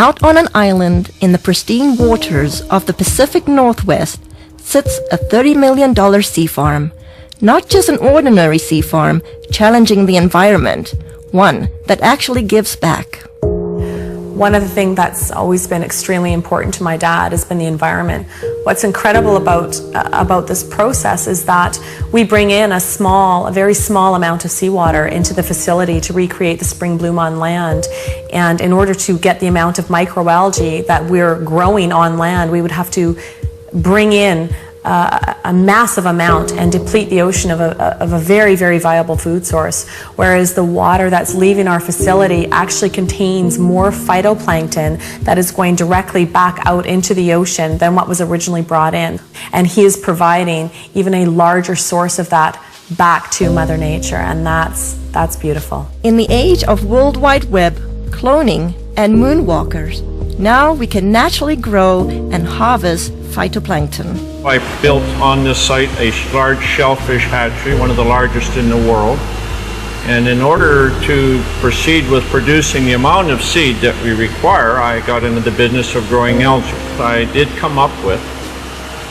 Out on an island in the pristine waters of the Pacific Northwest sits a $30 million sea farm. Not just an ordinary sea farm challenging the environment, one that actually gives back. One of the things that's always been extremely important to my dad has been the environment. What's incredible about this process is that we bring in a very small amount of seawater into the facility to recreate the spring bloom on land. And in order to get the amount of microalgae that we're growing on land, we would have to bring in a massive amount and deplete the ocean of a very, very viable food source. Whereas the water that's leaving our facility actually contains more phytoplankton that is going directly back out into the ocean than what was originally brought in. And he is providing even a larger source of that back to Mother Nature, and that's beautiful. In the age of World Wide Web, cloning, and moonwalkers, now we can naturally grow and harvest phytoplankton. I built on this site a large shellfish hatchery, one of the largest in the world. And in order to proceed with producing the amount of seed that we require, I got into the business of growing algae. I did come up with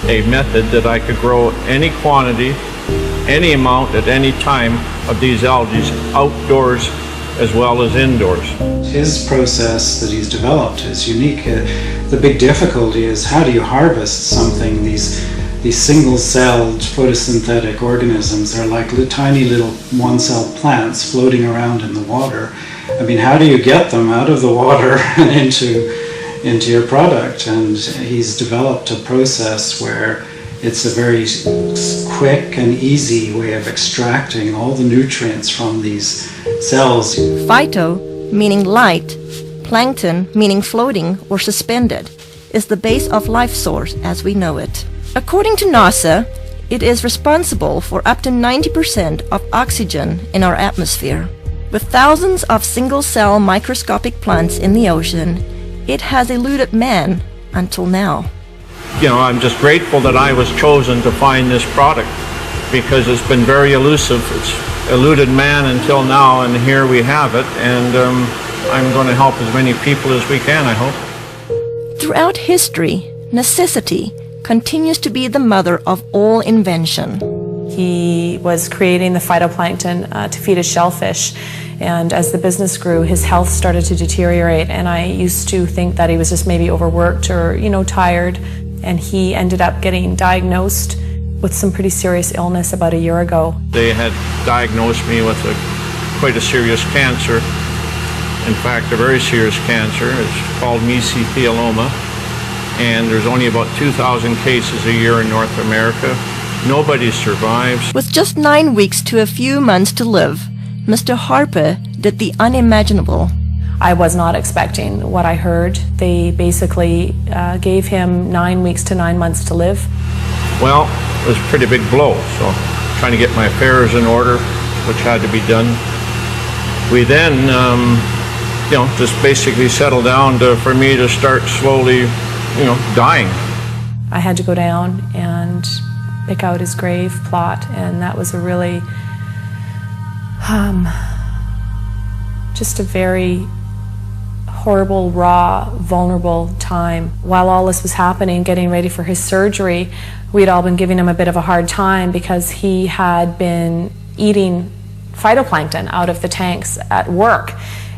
a method that I could grow any quantity, any amount at any time of these algae outdoors as well as indoors. His process that he's developed is unique. The big difficulty is how do you harvest something? These single-celled photosynthetic organisms are like tiny little one-celled plants floating around in the water. I mean, how do you get them out of the water and into your product? And he's developed a process where it's a very quick and easy way of extracting all the nutrients from these cells. Phyto, meaning light, plankton, meaning floating or suspended, is the base of life source as we know it. According to NASA, it is responsible for up to 90% of oxygen in our atmosphere. With thousands of single-cell microscopic plants in the ocean, it has eluded man until now. You know, I'm just grateful that I was chosen to find this product because it's been very elusive. It's eluded man until now, and here we have it, and I'm going to help as many people as we can, I hope. Throughout history, necessity continues to be the mother of all invention. He was creating the phytoplankton to feed his shellfish, and as the business grew, his health started to deteriorate, and I used to think that he was just maybe overworked or, tired, and he ended up getting diagnosed with some pretty serious illness about a year ago. They had diagnosed me with quite a serious cancer. In fact, a very serious cancer. It's called mesothelioma, and there's only about 2,000 cases a year in North America. Nobody survives. With just 9 weeks to a few months to live, Mr. Harper did the unimaginable. I was not expecting what I heard. They basically gave him 9 weeks to 9 months to live. Well, it was a pretty big blow, so trying to get my affairs in order, which had to be done. We then, just basically settled down for me to start slowly, dying. I had to go down and pick out his grave plot, and that was a really, just a very horrible, raw, vulnerable time. While all this was happening, getting ready for his surgery, we'd all been giving him a bit of a hard time because he had been eating phytoplankton out of the tanks at work.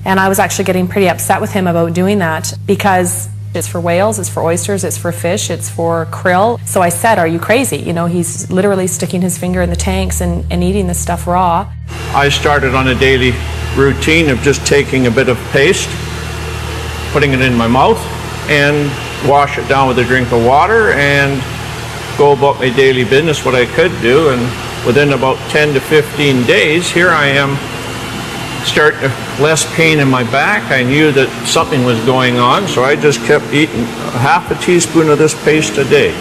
And I was actually getting pretty upset with him about doing that because it's for whales, it's for oysters, it's for fish, it's for krill. So I said, are you crazy? He's literally sticking his finger in the tanks and eating this stuff raw. I started on a daily routine of just taking a bit of paste, putting it in my mouth, and wash it down with a drink of water and go about my daily business, what I could do. And within about 10 to 15 days, here I am, starting less pain in my back. I knew that something was going on, so I just kept eating half a teaspoon of this paste a day.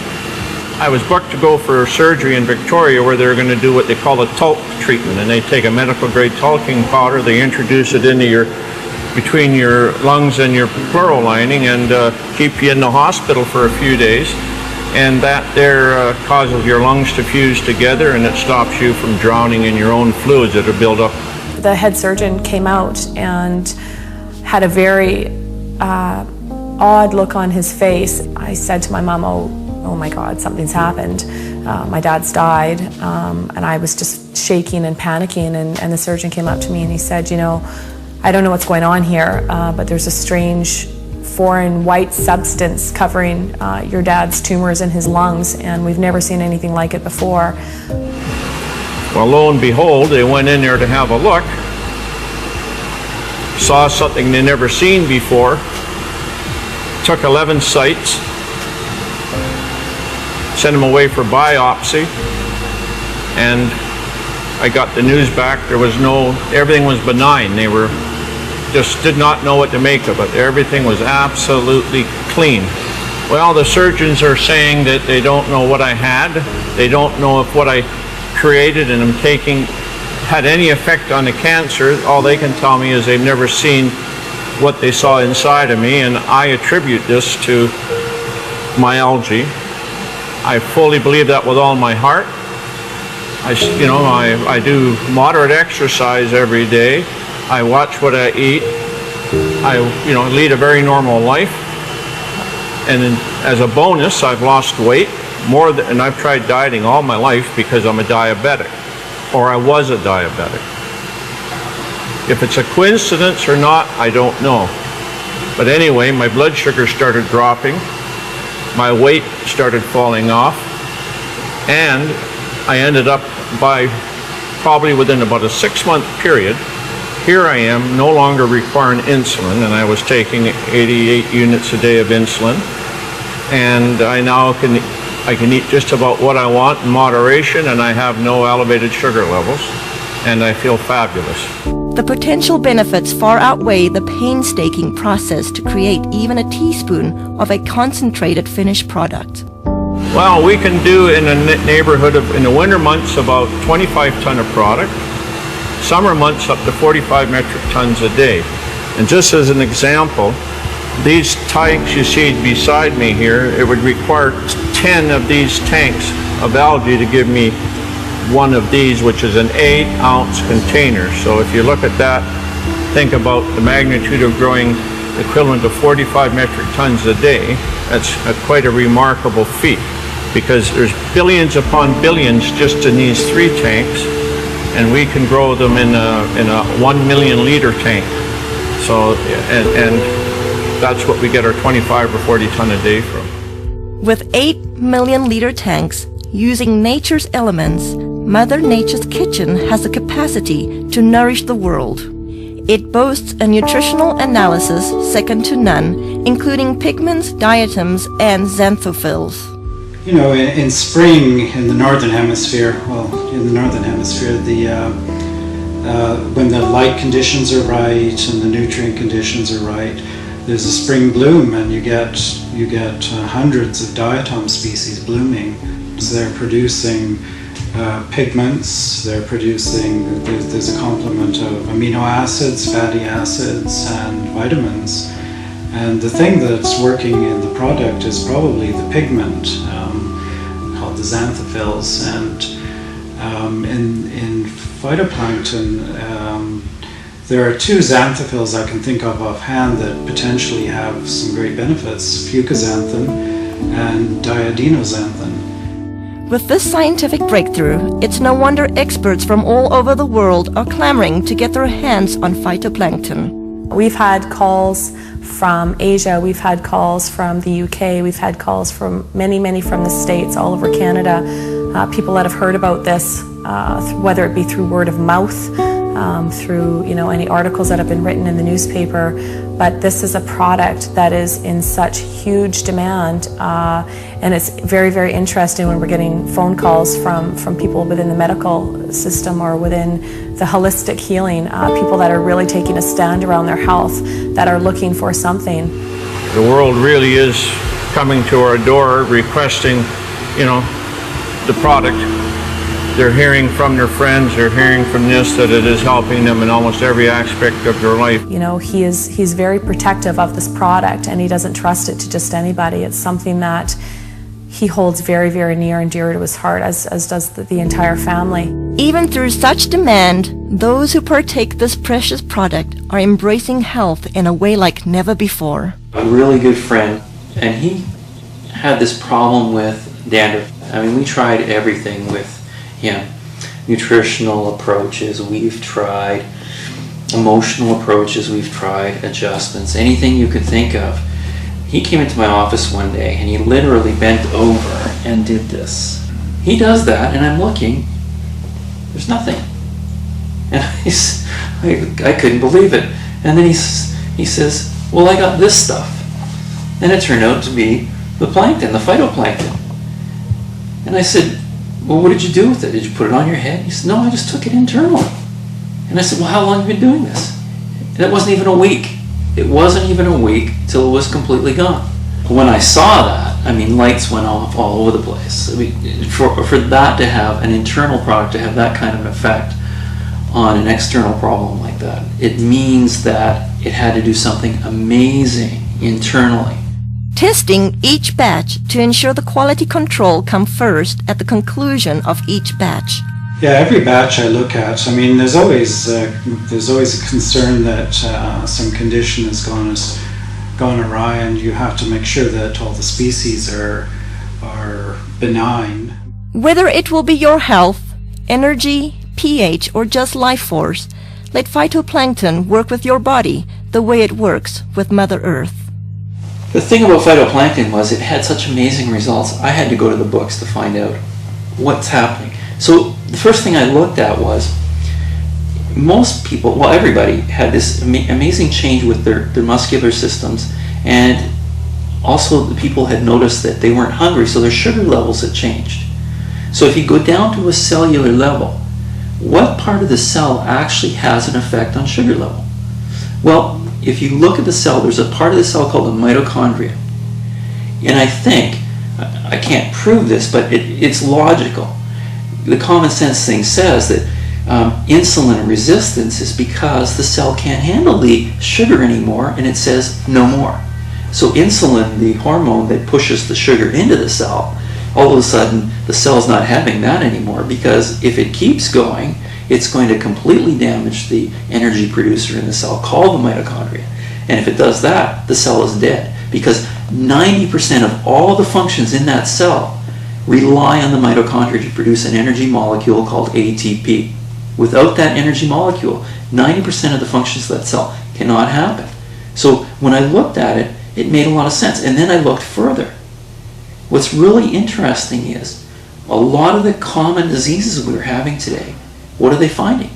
I was booked to go for surgery in Victoria where they're going to do what they call a talc treatment, and they take a medical grade talcum powder, they introduce it into between your lungs and your pleural lining and keep you in the hospital for a few days, and that there causes your lungs to fuse together, and it stops you from drowning in your own fluids that are built up. The head surgeon came out and had a very odd look on his face. I said to my mom, oh my God, something's happened. My dad's died, and I was just shaking and panicking, and the surgeon came up to me and he said, you know, I don't know what's going on here, but there's a strange foreign white substance covering your dad's tumors in his lungs, and we've never seen anything like it before. Well, lo and behold, they went in there to have a look, saw something they never seen before, took 11 sites, sent them away for biopsy, and I got the news back. There was everything was benign. They just did not know what to make of it. Everything was absolutely clean. Well, the surgeons are saying that they don't know what I had. They don't know if what I created and am taking had any effect on the cancer. All they can tell me is they've never seen what they saw inside of me, and I attribute this to my algae. I fully believe that with all my heart. I do moderate exercise every day. I watch what I eat. I lead a very normal life. And as a bonus, I've lost weight and I've tried dieting all my life because I'm a diabetic, or I was a diabetic. If it's a coincidence or not, I don't know. But anyway, my blood sugar started dropping. My weight started falling off, and I ended up probably within about a 6-month period, here I am no longer requiring insulin, and I was taking 88 units a day of insulin, and I now can eat just about what I want in moderation, and I have no elevated sugar levels, and I feel fabulous. The potential benefits far outweigh the painstaking process to create even a teaspoon of a concentrated finished product. Well, we can do in a neighborhood in the winter months about 25 ton of product, summer months up to 45 metric tons a day. And just as an example, these tanks you see beside me here, it would require 10 of these tanks of algae to give me one of these, which is an 8-ounce container. So if you look at that, think about the magnitude of growing equivalent to 45 metric tons a day. That's quite a remarkable feat, because there's billions upon billions just in these 3 tanks, and we can grow them in a 1 million liter tank. So, and that's what we get our 25 or 40 ton a day from. With 8 million liter tanks, using nature's elements, Mother Nature's kitchen has the capacity to nourish the world. It boasts a nutritional analysis second to none, including pigments, diatoms, and xanthophylls. You know, in spring in the northern hemisphere, when the light conditions are right and the nutrient conditions are right, there's a spring bloom, and you get hundreds of diatom species blooming. So they're producing pigments, there's a complement of amino acids, fatty acids, and vitamins. And the thing that's working in the product is probably the pigment, called the xanthophylls. And in phytoplankton, there are 2 xanthophylls I can think of offhand that potentially have some great benefits: fucoxanthin and diadinoxanthin. With this scientific breakthrough, it's no wonder experts from all over the world are clamoring to get their hands on phytoplankton. We've had calls from Asia, we've had calls from the UK, we've had calls from many from the States, all over Canada. People that have heard about this, whether it be through word of mouth, through any articles that have been written in the newspaper. But this is a product that is in such huge demand, and it's very interesting when we're getting phone calls from people within the medical system or within the holistic healing, people that are really taking a stand around their health, that are looking for something. The world really is coming to our door requesting, the product. They're hearing from their friends, they're hearing from this, that it is helping them in almost every aspect of their life. He's very protective of this product, and he doesn't trust it to just anybody. It's something that he holds very near and dear to his heart, as does the entire family. Even through such demand, those who partake this precious product are embracing health in a way like never before. a really good friend, and he had this problem with dandruff. I mean, we tried everything with him. Nutritional approaches, we've tried. Emotional approaches, we've tried. Adjustments, anything you could think of. He came into my office one day and he literally bent over and did this. He does that and I'm looking, there's nothing. And I couldn't believe it. And then he says, well, I got this stuff. And it turned out to be the plankton, the phytoplankton. And I said, well, what did you do with it? Did you put it on your head? He said, no, I just took it internally. And I said, well, how long have you been doing this? And it wasn't even a week. It wasn't even a week till it was completely gone. When I saw that, I mean, lights went off all over the place. I mean, for that to have an internal product, to have that kind of an effect on an external problem like that, it means that it had to do something amazing internally. Testing each batch to ensure the quality control come first at the conclusion of each batch. Yeah, every batch I look at, I mean, there's always a concern that some condition has gone awry, and you have to make sure that all the species are benign. Whether it will be your health, energy, pH, or just life force, let phytoplankton work with your body the way it works with Mother Earth. The thing about phytoplankton was it had such amazing results. I had to go to the books to find out what's happening. So the first thing I looked at was most people, well, everybody had this amazing change with their muscular systems, and also the people had noticed that they weren't hungry, so their sugar levels had changed. So if you go down to a cellular level, what part of the cell actually has an effect on sugar level? Well, if you look at the cell, there's a part of the cell called the mitochondria. And I think, I can't prove this, but it's logical. The common sense thing says that insulin resistance is because the cell can't handle the sugar anymore, and it says no more. So insulin, the hormone that pushes the sugar into the cell, all of a sudden the cell's not having that anymore, because if it keeps going, it's going to completely damage the energy producer in the cell called the mitochondria. And if it does that, the cell is dead, because 90% of all the functions in that cell rely on the mitochondria to produce an energy molecule called ATP. Without that energy molecule, 90% of the functions of that cell cannot happen. So when I looked at it, it made a lot of sense. And then I looked further. What's really interesting is a lot of the common diseases we're having today, what are they finding?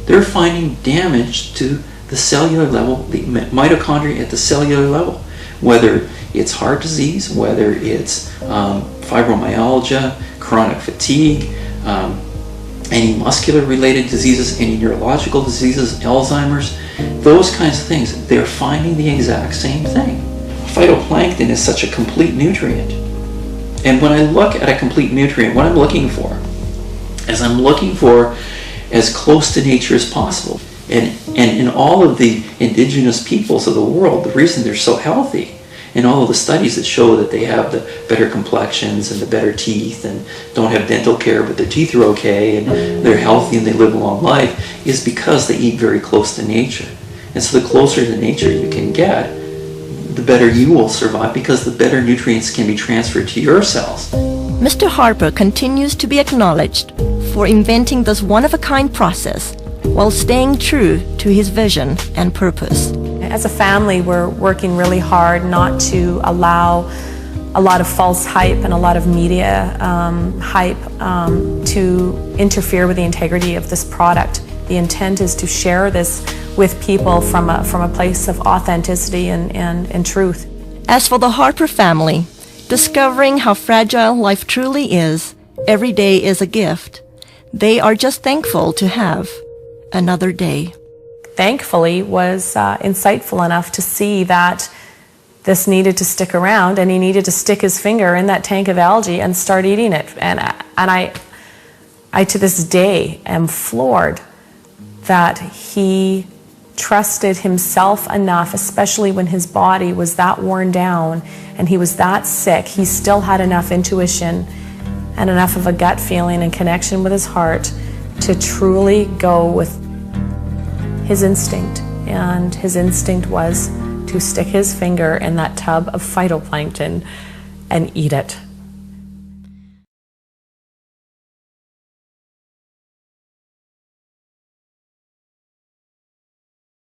They're finding damage to the cellular level, the mitochondria at the cellular level. Whether it's heart disease, whether it's fibromyalgia, chronic fatigue, any muscular related diseases, any neurological diseases, Alzheimer's, those kinds of things, they're finding the exact same thing. Phytoplankton is such a complete nutrient. And when I look at a complete nutrient, what I'm looking for is I'm looking for as close to nature as possible. And in all of the indigenous peoples of the world, the reason they're so healthy, and all of the studies that show that they have the better complexions and the better teeth and don't have dental care but their teeth are okay and they're healthy and they live a long life, is because they eat very close to nature. And so the closer to nature you can get, the better you will survive, because the better nutrients can be transferred to your cells. Mr. Harper continues to be acknowledged for inventing this one-of-a-kind process while staying true to his vision and purpose. As a family, we're working really hard not to allow a lot of false hype and a lot of media hype to interfere with the integrity of this product. The intent is to share this with people from a place of authenticity and truth. As for the Harper family, discovering how fragile life truly is, every day is a gift. They are just thankful to have another day. Thankfully, was insightful enough to see that this needed to stick around, and he needed to stick his finger in that tank of algae and start eating it. And I to this day am floored that he trusted himself enough, especially when his body was that worn down and he was that sick. He still had enough intuition and enough of a gut feeling and connection with his heart to truly go with his instinct. And his instinct was to stick his finger in that tub of phytoplankton and eat it.